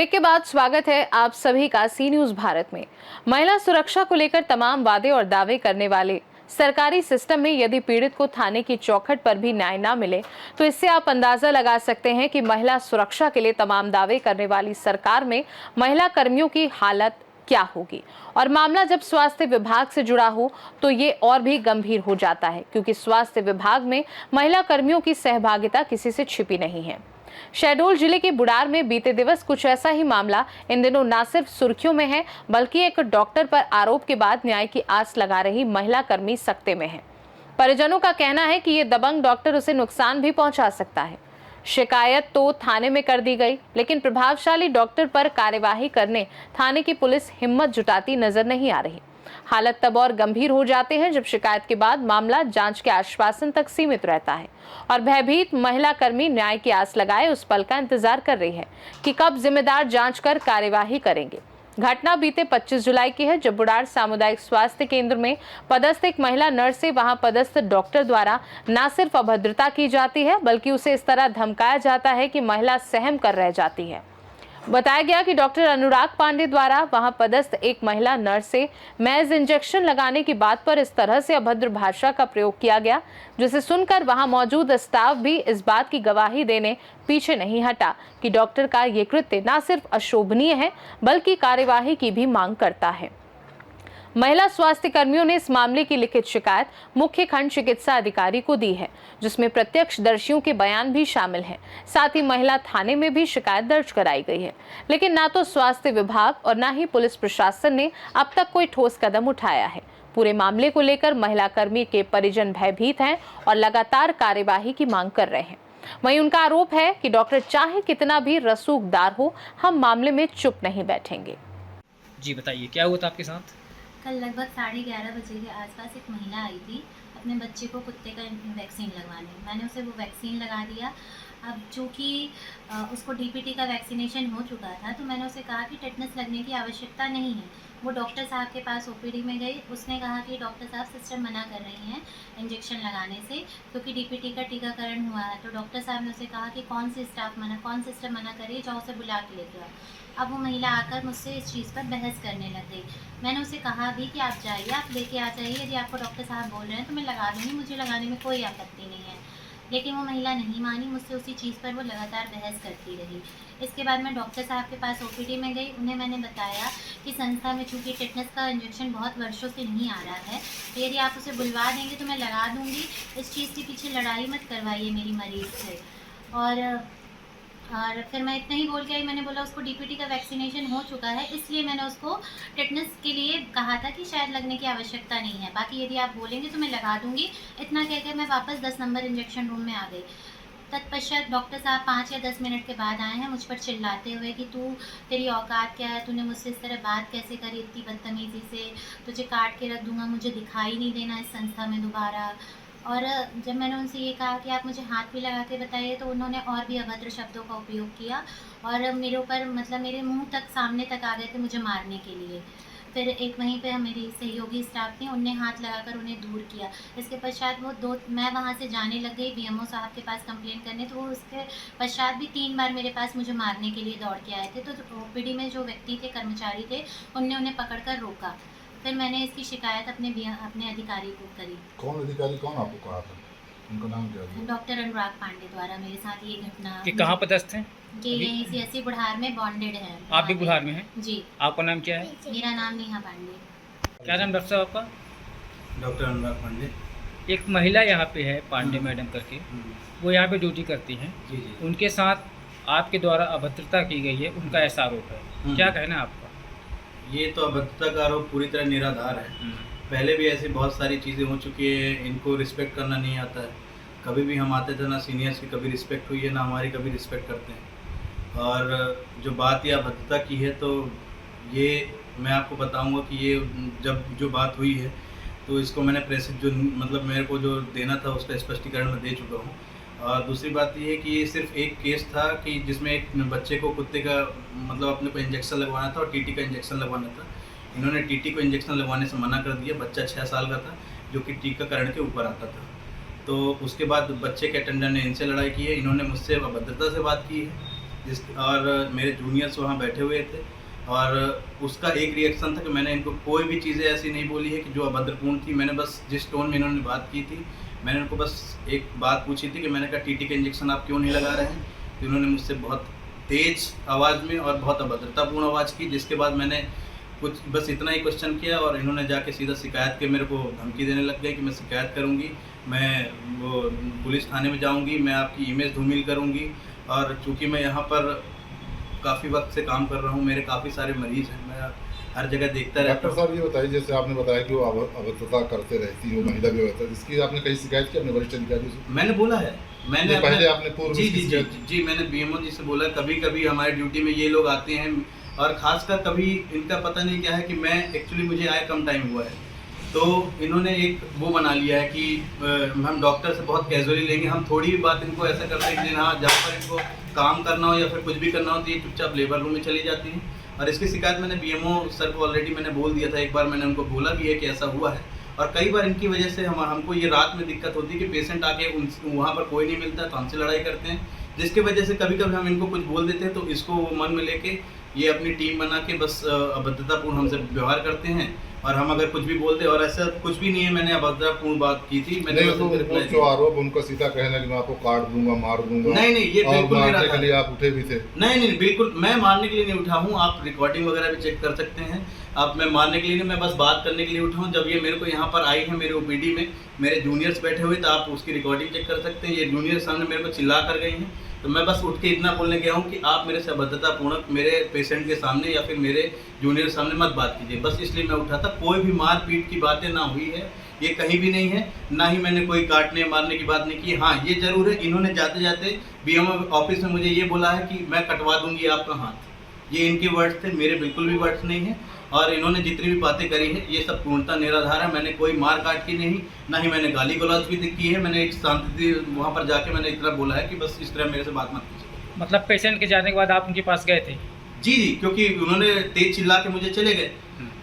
Break के बाद स्वागत है आप सभी का सी न्यूज भारत में। महिला सुरक्षा को लेकर तमाम वादे और दावे करने वाले सरकारी सिस्टम में यदि पीड़ित को थाने की चौखट पर भी न्याय न मिले तो इससे आप अंदाजा लगा सकते हैं कि महिला सुरक्षा के लिए तमाम दावे करने वाली सरकार में महिला कर्मियों की हालत क्या होगी। और मामला जब स्वास्थ्य विभाग से जुड़ा हो तो ये और भी गंभीर हो जाता है, क्योंकि स्वास्थ्य विभाग में महिला कर्मियों की सहभागिता किसी से छिपी नहीं है। शहडोल जिले के बुढ़ार में बीते दिवस कुछ ऐसा ही मामला इन दिनों न सिर्फ सुर्खियों में है, बल्कि एक डॉक्टर पर आरोप के बाद न्याय की आस लगा रही महिला कर्मी सकते में है। परिजनों का कहना है कि ये दबंग डॉक्टर उसे नुकसान भी पहुंचा सकता है। शिकायत तो थाने में कर दी गई, लेकिन प्रभावशाली डॉक्टर पर कार्यवाही करने थाने की पुलिस हिम्मत जुटाती नजर नहीं आ रही। हालत तब और गंभीर हो जाते हैं जब शिकायत के बाद मामला जांच के आश्वासन तक सीमित रहता है और भयभीत महिला कर्मी न्याय की आस लगाए उस पल का इंतजार कर रही है कि कब जिम्मेदार जांच कर कार्यवाही करेंगे। घटना बीते 25 जुलाई की है, जब बुढ़ार सामुदायिक स्वास्थ्य केंद्र में पदस्थ एक महिला नर्स से वहां पदस्थ डॉक्टर द्वारा न सिर्फ अभद्रता की जाती है, बल्कि उसे इस तरह धमकाया जाता है कि महिला सहम कर रह जाती है। बताया गया कि डॉक्टर अनुराग पांडे द्वारा वहां पदस्थ एक महिला नर्स से मैज इंजेक्शन लगाने की बात पर इस तरह से अभद्र भाषा का प्रयोग किया गया, जिसे सुनकर वहां मौजूद स्टाफ भी इस बात की गवाही देने पीछे नहीं हटा कि डॉक्टर का ये कृत्य न सिर्फ अशोभनीय है, बल्कि कार्यवाही की भी मांग करता है। महिला स्वास्थ्य कर्मियों ने इस मामले की लिखित शिकायत मुख्य खंड चिकित्सा अधिकारी को दी है, जिसमें प्रत्यक्षदर्शियों के बयान भी शामिल हैं। साथ ही महिला थाने में भी शिकायत दर्ज कराई गई है, लेकिन ना तो स्वास्थ्य विभाग और ना ही पुलिस प्रशासन ने अब तक कोई ठोस कदम उठाया है। पूरे मामले को लेकर महिला कर्मी के परिजन भयभीत हैं और लगातार कार्यवाही की मांग कर रहे हैं। वहीं उनका आरोप है कि डॉक्टर चाहे कितना भी रसूखदार हो, हम मामले में चुप नहीं बैठेंगे। जी बताइए, क्या हुआ था आपके साथ? कल लगभग 11:30 बजे के आसपास एक महिला आई थी अपने बच्चे को कुत्ते का वैक्सीन लगवाने। मैंने उसे वो वैक्सीन लगा दिया। अब चूँकि उसको डीपीटी का वैक्सीनेशन हो चुका था, तो मैंने उसे कहा कि टेटनस लगने की आवश्यकता नहीं है। वो डॉक्टर साहब के पास ओपीडी में गई। उसने कहा कि डॉक्टर साहब सिस्टर मना कर रही हैं इंजेक्शन लगाने से, क्योंकि डीपीटी का टीकाकरण हुआ है। तो डॉक्टर साहब ने उसे कहा कि कौन सिस्टर मना करिए, जाओ उसे बुला के लेके आओ। अब वो महिला आकर मुझसे इस चीज़ पर बहस करने लग गई। मैंने उसे कहा भी कि आप जाइए, आप लेके आ जाइए, यदि आपको डॉक्टर साहब बोल रहे हैं तो मैं लगा दूँगी, मुझे लगाने में कोई आपत्ति नहीं है। लेकिन वो महिला नहीं मानी, मुझसे उसी चीज़ पर वो लगातार बहस करती रही। इसके बाद मैं डॉक्टर साहब के पास ओपीडी में गई। उन्हें मैंने बताया कि संस्था में चूँकि टेटनस का इंजेक्शन बहुत वर्षों से नहीं आ रहा है, तो यदि आप उसे बुलवा देंगे तो मैं लगा दूँगी। इस चीज़ के पीछे लड़ाई मत करवाइए मेरी मरीज़ से। और फिर मैं इतना ही बोल के आई। मैंने बोला उसको डीपीटी का वैक्सीनेशन हो चुका है, इसलिए मैंने उसको टेटनस के लिए कहा था कि शायद लगने की आवश्यकता नहीं है, बाकी यदि आप बोलेंगे तो मैं लगा दूंगी। इतना कहकर मैं वापस 10 नंबर इंजेक्शन रूम में आ गई। तत्पश्चात डॉक्टर साहब 5 या 10 मिनट के बाद आए हैं मुझ पर चिल्लाते हुए कि तेरी औकात क्या है, तूने मुझसे इस तरह बात कैसे करी इतनी बदतमीज़ी से, तुझे काट के रख दूंगा, मुझे दिखाई नहीं देना इस संस्था में दोबारा। और जब मैंने उनसे ये कहा कि आप मुझे हाथ भी लगा के बताइए, तो उन्होंने और भी अभद्र शब्दों का उपयोग किया और मेरे ऊपर मतलब मेरे मुंह तक सामने तक आ गए थे मुझे मारने के लिए। फिर एक वहीं पे मेरी सहयोगी स्टाफ थी, उनने हाथ लगाकर उन्हें दूर किया। इसके पश्चात मैं वहाँ से जाने लग गई बीएमओ साहब के पास कंप्लेन करने, तो वो उसके पश्चात भी 3 बार मेरे पास मुझे मारने के लिए दौड़ के आए थे। तो ओपीडी में जो व्यक्ति थे, कर्मचारी थे, उनने उन्हें पकड़कर रोका। फिर मैंने इसकी शिकायत अपने अधिकारी को करी। कौन अधिकारी, कौन आपको कहा था? उनका नाम क्या है? डॉक्टर अनुराग पांडे द्वारा मेरे साथ ये घटना। कि कहाँ पदस्थ हैं? कि यहीं सीएससी बुढ़ार में बॉन्डेड है। आप भी बुढ़ार में हैं? जी। आपका नाम क्या है? मेरा नाम नेहा पांडे। क्या नाम डॉक्टर साहब आपका? डॉक्टर अनुराग पांडे। एक महिला यहाँ पे है पांडे मैडम करके, वो यहाँ पे ड्यूटी करती हैं। जी जी। उनके साथ आपके द्वारा अभद्रता की गई है, उनका ऐसा आरोप है, क्या कहना है आपका? ये तो अभद्रता का आरोप पूरी तरह निराधार है। पहले भी ऐसी बहुत सारी चीज़ें हो चुकी है, इनको रिस्पेक्ट करना नहीं आता है। कभी भी हम आते थे ना सीनियर्स की कभी रिस्पेक्ट हुई है, ना हमारी कभी रिस्पेक्ट करते हैं। और जो बात या अभद्रता की है, तो ये मैं आपको बताऊंगा कि ये जब जो बात हुई है तो इसको मैंने प्रेस जो मतलब मेरे को जो देना था उसका स्पष्टीकरण मैं दे चुका हूँ। और दूसरी बात ये है कि ये सिर्फ एक केस था कि जिसमें एक बच्चे को कुत्ते का मतलब अपने को इंजेक्शन लगवाना था और टीटी का इंजेक्शन लगवाना था। इन्होंने टीटी को इंजेक्शन लगवाने से मना कर दिया। बच्चा 6 साल का था जो कि टीकाकरण के ऊपर आता था। तो उसके बाद बच्चे के अटेंडेंट ने इनसे लड़ाई की है, इन्होंने मुझसे अभद्रता से बात की है। और मेरे जूनियर्स वहाँ बैठे हुए थे, और उसका एक रिएक्शन था कि मैंने इनको कोई भी चीज़ें ऐसी नहीं बोली है कि जो अभद्रपूर्ण थी। मैंने बस जिस टोन में इन्होंने बात की थी, मैंने उनको बस एक बात पूछी थी कि मैंने कहा टीटी का इंजेक्शन आप क्यों नहीं लगा रहे हैं। तो इन्होंने मुझसे बहुत तेज़ आवाज़ में और बहुत अभद्रतापूर्ण आवाज़ की, जिसके बाद मैंने कुछ बस इतना ही क्वेश्चन किया और इन्होंने जाके सीधा शिकायत के मेरे को धमकी देने लग गए कि मैं शिकायत करूंगी, मैं वो पुलिस थाने में जाऊंगी, मैं आपकी इमेज धूमिल करूंगी। और चूंकि मैं यहाँ पर काफ़ी वक्त से काम कर रहा हूँ, मेरे काफ़ी सारे मरीज़ हैं, मैं हर जगह देखता रहता डॉक्टर हूँ। साहब ये बताइए, जैसे आपने बताया कि वो अभद्रता करते रहती है, वो महिला भी होता है, इसकी आपने कहीं शिकायत की अपने वरिष्ठ अधिकारियों से? मैंने बोला है, मैंने पहले आपने पूर्व जी इसकी जी जी शिकायत- जी मैंने बीएमओ जी से बोला, कभी कभी हमारे ड्यूटी में ये लोग आते हैं, और ख़ासकर कभी इनका पता नहीं क्या है कि मैं एक्चुअली मुझे आए कम टाइम हुआ है, तो इन्होंने एक वो बना लिया है कि हम डॉक्टर से बहुत कैजुअली लेंगे। हम थोड़ी भी बात इनको ऐसा करते हैं कि हाँ, जहाँ पर इनको काम करना हो या फिर कुछ भी करना हो तो ये चुपचाप लेबर रूम में चली जाती हैं। और इसकी शिकायत मैंने बीएमओ सर को ऑलरेडी मैंने बोल दिया था, एक बार मैंने उनको बोला भी है कि ऐसा हुआ है। और कई बार इनकी वजह से हमको ये रात में दिक्कत होती है कि पेशेंट आके वहाँ पर कोई नहीं मिलता तो हमसे लड़ाई करते हैं, जिसकी वजह से कभी कभी हम इनको कुछ बोल देते हैं तो इसको वो मन में लेके ये अपनी टीम बना के बस अभद्रतापूर्ण हमसे व्यवहार करते हैं। और हम अगर कुछ भी बोलते, और ऐसा कुछ भी नहीं है, मैंने अभद्रतापूर्ण बात की थी, मैंने नहीं बस तो उनको reply वो जो दिया। आरोप उनका सीधा कहना कि मैं आपको काट दूंगा, मार दूंगा, नहीं नहीं, ये और बिल्कुल नहीं मारने रहा के लिए था। आप उठे भी थे? नहीं नहीं, बिल्कुल मैं मारने के लिए नहीं उठा हूँ, आप रिकॉर्डिंग वगैरह भी चेक कर सकते हैं। आप मैं मारने के लिए नहीं, मैं बस बात करने के लिए उठा हूँ। जब ये मेरे को यहाँ पर आई है मेरे ओपीडी में, मेरे जूनियर्स बैठे हुए, तो आप उसकी रिकॉर्डिंग चेक कर सकते हैं। ये जूनियर सामने मेरे को चिल्ला कर गई हैं, तो मैं बस उठ के इतना बोलने गया हूँ कि आप मेरे से अभद्रतापूर्ण मेरे पेशेंट के सामने या फिर मेरे जूनियर सामने मत बात कीजिए, बस इसलिए मैं उठा था। कोई भी मार पीट की बातें ना हुई है, ये कहीं भी नहीं है, ना ही मैंने कोई काटने मारने की बात नहीं की। हाँ, ये जरूर है, इन्होंने जाते जाते बीएमओ ऑफिस में मुझे ये बोला है कि मैं कटवा दूंगी आपका हाथ। ये इनके वर्ड्स थे, मेरे बिल्कुल भी वर्ड्स नहीं है। और इन्होंने जितनी भी बातें करी है ये सब पूर्णतः निराधार है। मैंने कोई मार काट की नहीं, ना ही मैंने गाली गलौज भी की है। मैंने एक शांति वहाँ पर जाके मैंने इतना बोला है कि बस इस तरह मेरे से बात मत कीजिए। मतलब पेशेंट के जाने के बाद आप उनके पास गए थे? जी जी, क्योंकि उन्होंने तेज चिल्ला के मुझे चले गए,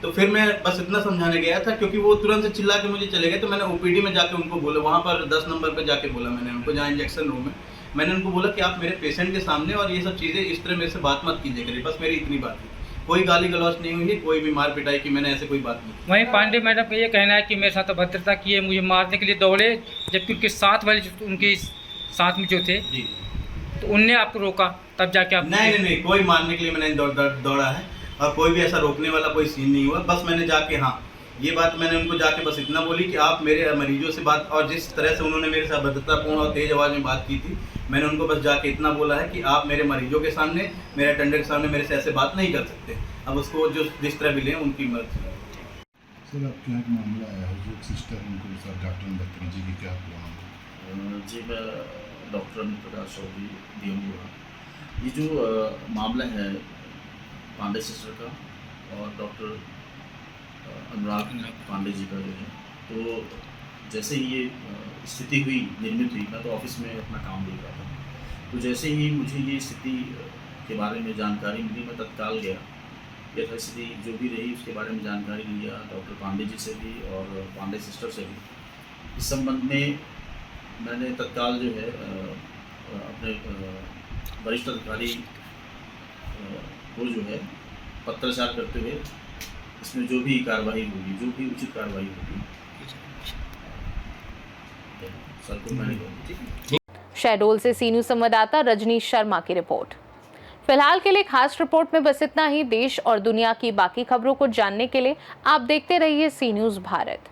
तो फिर मैं बस इतना समझाने गया था, क्योंकि वो तुरंत से चिल्ला के मुझे चले गए। तो मैंने ओपीडी में जाके उनको बोला, वहाँ पर 10 नंबर पर जाके बोला मैंने उनको, जहाँ इंजेक्शन रूम है, मैंने उनको बोला कि आप मेरे पेशेंट के सामने और ये सब चीज़ें इस तरह मेरे से बात मत कीजिए करिए। बस मेरी इतनी बात है, कोई गाली गलौज नहीं हुई है, कोई भी मार पिटाई की मैंने ऐसे कोई बात नहीं की। वहीं पांडे मैडम का ये कहना है कि मेरे साथ अभद्रता किए, मुझे मारने के लिए दौड़े, जबकि उनके साथ वाले उनके साथ में जो थे जी, तो उनने आपको रोका, तब जाके आप? नहीं नहीं नहीं, कोई मारने के लिए मैंने दौड़ा है और कोई भी ऐसा रोकने वाला कोई सीन नहीं हुआ। बस मैंने जाके, हाँ, ये बात मैंने उनको जाके बस इतना बोली कि आप मेरे मरीजों से बात, और जिस तरह से उन्होंने मेरे से अभद्रतापूर्ण और तेज आवाज़ में बात की थी, मैंने उनको बस जाके इतना बोला है कि आप मेरे मरीजों के सामने, मेरे अटेंडर के सामने मेरे से ऐसे बात नहीं कर सकते। अब उसको जो जिस तरह भी लें उनकी मर्जी है। सर, आपके यहाँ एक मामला आया है जो एक सिस्टर उनको साथ डॉक्टर ने बदतमीजी की, क्या हुआ? जी, मैं डॉक्टर अमित प्रकाश चौधरी डीएमओ। ये जो मामला है पांडे सिस्टर का और डॉक्टर अनुराग पांडे जी का जो है, तो जैसे ही ये स्थिति हुई, निर्मित हुई, मैं तो ऑफिस में अपना काम देख रहा था, तो जैसे ही मुझे ये स्थिति के बारे में जानकारी मिली, मैं तत्काल गया, यथास्थिति जो भी रही उसके बारे में जानकारी लिया डॉक्टर पांडे जी से भी और पांडे सिस्टर से भी। इस संबंध में मैंने तत्काल जो है अपने वरिष्ठ अधिकारी को जो है पत्राचार करते हुए इसमें जो भी कार्रवाई होगी, जो भी उचित कार्रवाई होगी, सर को मैंने। शहडोल से सी न्यूज संवाददाता रजनीश शर्मा की रिपोर्ट। फिलहाल के लिए खास रिपोर्ट में बस इतना ही। देश और दुनिया की बाकी खबरों को जानने के लिए आप देखते रहिए सी न्यूज भारत।